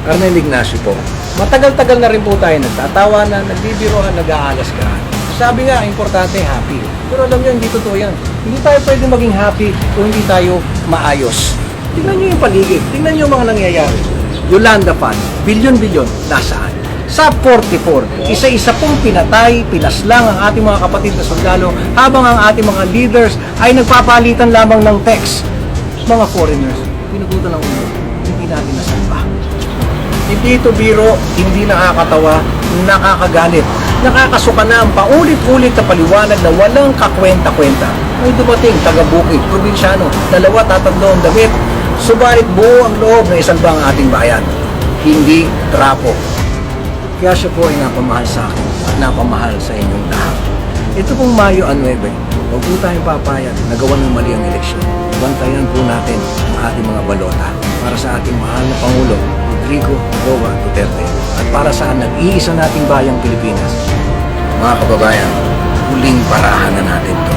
Arnel Ignacio po. Matagal-tagal na rin po tayo nagtatawanan, nagbibiroan, nag-aalas ka. Sabi nga, importante, happy. Pero alam nyo, hindi totoo yan. Hindi tayo pwede maging happy kung hindi tayo maayos. Tingnan nyo yung paligid. Tingnan nyo yung mga nangyayari. Yolanda Fund, bilyon-bilyon, nasaan? Sa 44, isa-isa pong pinatay, pinaslang ang ating mga kapatid na sundalo habang ang ating mga leaders ay nagpapalitan lamang ng text. Mga foreigners, pinugutan ng ulo, hindi natin nasalba. Hindi ito biro, hindi nakakatawa, nakakagalit. Nakakasuka na ang paulit-ulit na paliwanag na walang kakwenta-kwenta. May dumating taga-Bukid, probinsyano, dalawa tatando ang damit. Subalit buo ang loob na isalba ang ating bayan. Hindi trapo. Kaya siya po ay napamahal sa akin at napamahal sa inyong lahat. Ito pong Mayo 9, huwag po tayong papayag na gawan ng mali ang eleksyon. Bantayan po natin ang ating mga balota para sa ating mahal na Pangulo, Rodrigo Roa Duterte, at para sa nag-iisa nating bayang Pilipinas. Mga kababayan, huling parahan na natin to.